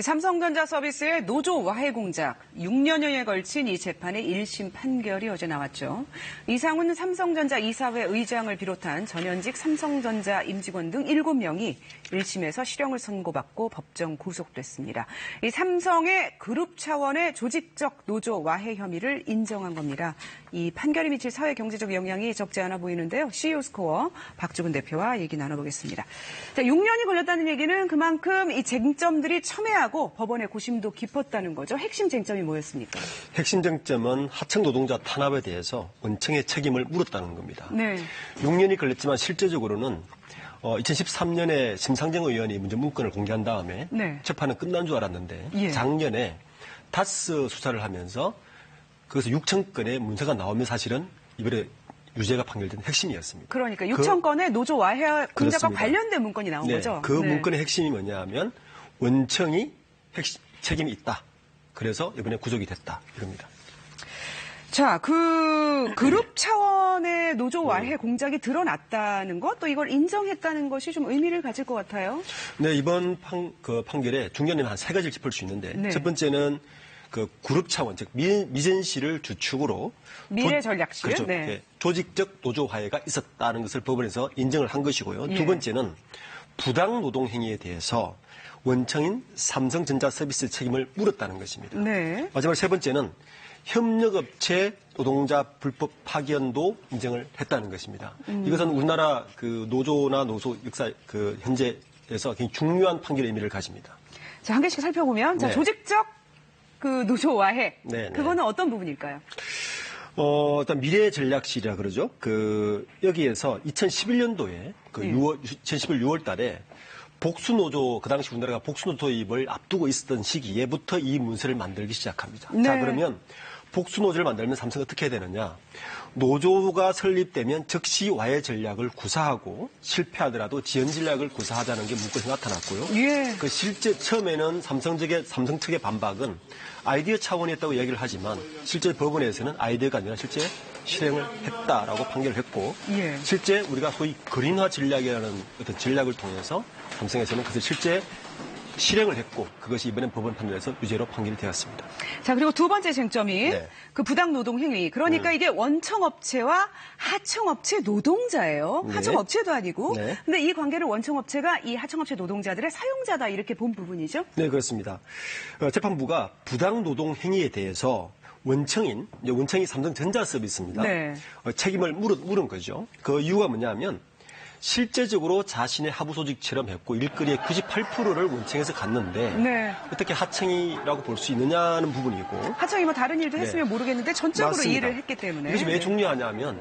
삼성전자 서비스의 노조 와해 공작, 6년여에 걸친 이 재판의 1심 판결이 어제 나왔죠. 이상훈 삼성전자 이사회 의장을 비롯한 전현직 삼성전자 임직원 등 7명이 1심에서 실형을 선고받고 법정 구속됐습니다. 이 삼성의 그룹 차원의 조직적 노조 와해 혐의를 인정한 겁니다. 이 판결이 미칠 사회 경제적 영향이 적지 않아 보이는데요. CEO 스코어 박주근 대표와 얘기 나눠보겠습니다. 자, 6년이 걸렸다는 얘기는 그만큼 이 쟁점들이 첨예하고 법원의 고심도 깊었다는 거죠. 핵심 쟁점이 뭐였습니까? 핵심 쟁점은 하청 노동자 탄압에 대해서 원청의 책임을 물었다는 겁니다. 네. 6년이 걸렸지만 실제적으로는 2013년에 심상정 의원이 문제 문건을 공개한 다음에 네. 재판은 끝난 줄 알았는데 작년에 다스 수사를 하면서 그것서 6천 건의 문서가 나오면 사실은 이번에 유죄가 판결된 핵심이었습니다. 그러니까 6천 건의 노조 와해 공작과 그렇습니다. 관련된 문건이 나온 거죠? 그 문건의 핵심이 뭐냐 하면 원청이 책임이 있다. 그래서 이번에 구속이 됐다. 이겁니다. 자, 그룹 차원의 노조 와해 공작이 드러났다는 것, 또 이걸 인정했다는 것이 좀 의미를 가질 것 같아요. 네, 이번 판결에 중요한 한 세 가지를 짚을 수 있는데 첫 번째는 그 그룹 차원, 즉 미전시를 주축으로 미래전략실, 그렇죠. 조직적 노조 화해가 있었다는 것을 법원에서 인정을 한 것이고요. 두 번째는 부당 노동 행위에 대해서 원청인 삼성전자 서비스 책임을 물었다는 것입니다. 네. 마지막 세 번째는 협력업체 노동자 불법 파견도 인정을 했다는 것입니다. 이것은 우리나라 그 노조나 노소 역사 그 현재에서 굉장히 중요한 판결의 의미를 가집니다. 자, 한 개씩 살펴보면 자, 조직적 그 노조 와해 그거는 어떤 부분일까요? 일단 미래전략실이라 그러죠. 여기에서 2011년도에 2011 6월 달에 복수노조, 그 당시 우리나라가 복수노조 도입을 앞두고 있었던 시기에부터 이 문서를 만들기 시작합니다. 네. 자, 그러면 복수노조를 만들면 삼성은 어떻게 해야 되느냐. 노조가 설립되면 즉시 와해 전략을 구사하고 실패하더라도 지연 전략을 구사하자는 게 문건에서 나타났고요. 그 실제 처음에는 삼성 측의 반박은 아이디어 차원이었다고 얘기를 하지만 실제 법원에서는 아이디어가 아니라 실제 실행을 했다라고 판결을 했고 실제 우리가 소위 그린화 전략이라는 어떤 전략을 통해서 삼성에서는 그것을 실제 실행을 했고 그것이 이번엔 법원 판결에서 유죄로 판결이 되었습니다. 자, 그리고 두 번째 쟁점이 그 부당 노동 행위. 그러니까 이게 원청업체와 하청업체 노동자예요. 하청업체도 아니고. 근데 이 관계를 원청업체가 이 하청업체 노동자들의 사용자다 이렇게 본 부분이죠? 네, 그렇습니다. 재판부가 부당 노동 행위에 대해서 원청이 삼성전자 서비스입니다. 책임을 물은 거죠. 그 이유가 뭐냐면 실제적으로 자신의 하부 조직처럼 했고 일거리의 98%를 원청에서 갔는데 어떻게 하청이라고 볼 수 있느냐는 부분이고 하청이 뭐 다른 일도 했으면 모르겠는데 전적으로 맞습니다. 이해를 했기 때문에 이것이 왜 중요하냐면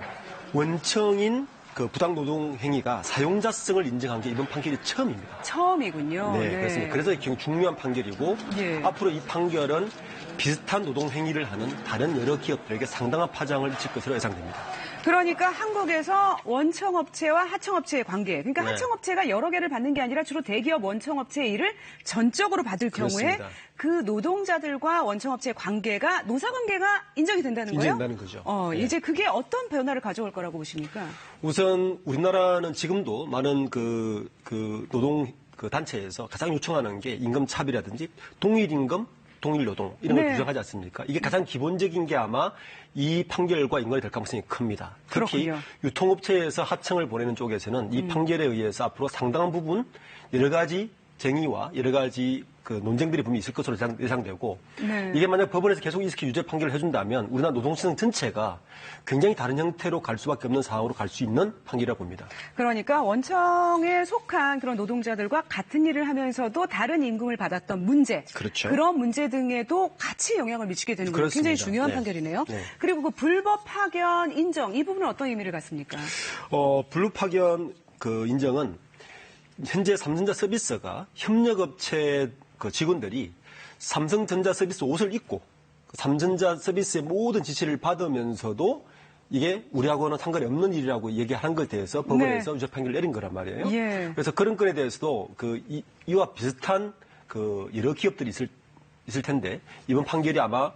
원청인 그 부당 노동 행위가 사용자성을 인정한 게 이번 판결이 처음입니다. 처음이군요. 그렇습니다. 그래서 굉장히 중요한 판결이고 앞으로 이 판결은 비슷한 노동 행위를 하는 다른 여러 기업들에게 상당한 파장을 미칠 것으로 예상됩니다. 그러니까 한국에서 원청업체와 하청업체의 관계, 그러니까 하청업체가 여러 개를 받는 게 아니라 주로 대기업 원청업체의 일을 전적으로 받을 경우에 그 노동자들과 원청업체의 관계가 노사관계가 인정이 된다는 거예요? 인정된다는 거죠. 이제 그게 어떤 변화를 가져올 거라고 보십니까? 우선 우리나라는 지금도 많은 그 노동 단체에서 가장 요청하는 게 임금 차별이라든지 동일 임금, 동일 노동 이런 걸 규정하지 않습니까? 이게 가장 기본적인 게 아마 이 판결과 연관이 될 가능성이 큽니다. 특히 유통업체에서 하청을 보내는 쪽에서는 이 판결에 의해서 앞으로 상당한 부분 여러 가지 쟁의와 여러 가지 그 논쟁들이 분명히 있을 것으로 예상되고 이게 만약 법원에서 계속 이렇게 유죄 판결을 해준다면 우리나라 노동시장 전체가 굉장히 다른 형태로 갈 수밖에 없는 상황으로 갈 수 있는 판결이라고 봅니다. 그러니까 원청에 속한 그런 노동자들과 같은 일을 하면서도 다른 임금을 받았던 문제, 그런 문제 등에도 같이 영향을 미치게 되는 건 굉장히 중요한 판결이네요. 그리고 그 불법 파견 인정, 이 부분은 어떤 의미를 갖습니까? 불법 파견 그 인정은 현재 삼성전자 서비스가 협력업체 그 직원들이 삼성전자 서비스 옷을 입고 삼성전자 서비스의 모든 지시를 받으면서도 이게 우리하고는 상관이 없는 일이라고 얘기하는 것에 대해서 법원에서 유죄 판결을 내린 거란 말이에요. 그래서 그런 건에 대해서도 이와 비슷한 그 여러 기업들이 있을 텐데 이번 판결이 아마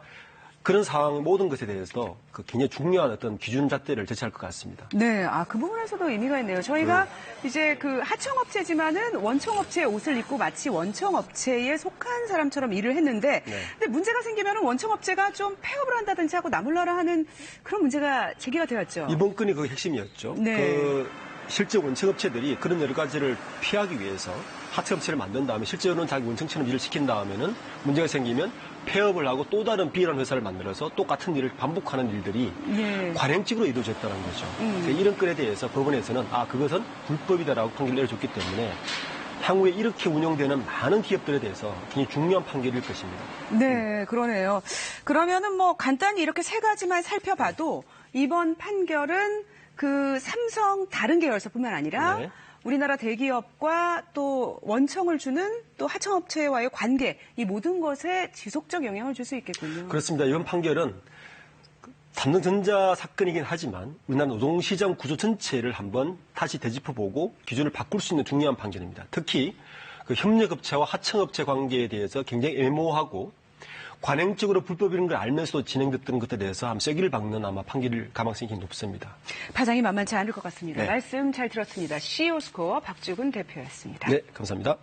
그런 상황 모든 것에 대해서 그 굉장히 중요한 어떤 기준 잣대를 제시할 것 같습니다. 네, 그 부분에서도 의미가 있네요. 저희가 이제 그 하청업체지만은 원청업체의 옷을 입고 마치 원청업체에 속한 사람처럼 일을 했는데, 근데 문제가 생기면은 원청업체가 좀 폐업을 한다든지 하고 나몰라라 하는 그런 문제가 제기가 되었죠. 이번 건이 그 핵심이었죠. 네. 실제 원청업체들이 그런 여러 가지를 피하기 위해서 하청업체를 만든 다음에 실제로는 자기 원청처럼 일을 시킨 다음에는 문제가 생기면 폐업을 하고 또 다른 B라는 회사를 만들어서 똑같은 일을 반복하는 일들이 관행적으로 이루어졌다는 거죠. 이런 건에 대해서 법원에서는 그것은 불법이다라고 판결을 내려줬기 때문에 향후에 이렇게 운영되는 많은 기업들에 대해서 굉장히 중요한 판결일 것입니다. 네, 그러네요. 그러면은 뭐 간단히 이렇게 세 가지만 살펴봐도 이번 판결은 그 삼성 다른 계열사뿐만 아니라 우리나라 대기업과 또 원청을 주는 또 하청업체와의 관계, 이 모든 것에 지속적 영향을 줄 수 있겠군요. 그렇습니다. 이번 판결은 삼성전자 사건이긴 하지만 우리나라 노동시장 구조 전체를 한번 다시 되짚어보고 기준을 바꿀 수 있는 중요한 판결입니다. 특히 그 협력업체와 하청업체 관계에 대해서 굉장히 애모하고 관행적으로 불법인 걸 알면서도 진행됐던 것에 대해서 한번 쐐기를 박는 아마 판결일 가능성이 높습니다. 파장이 만만치 않을 것 같습니다. 네. 말씀 잘 들었습니다. CEO 스코어 박주근 대표였습니다. 네, 감사합니다.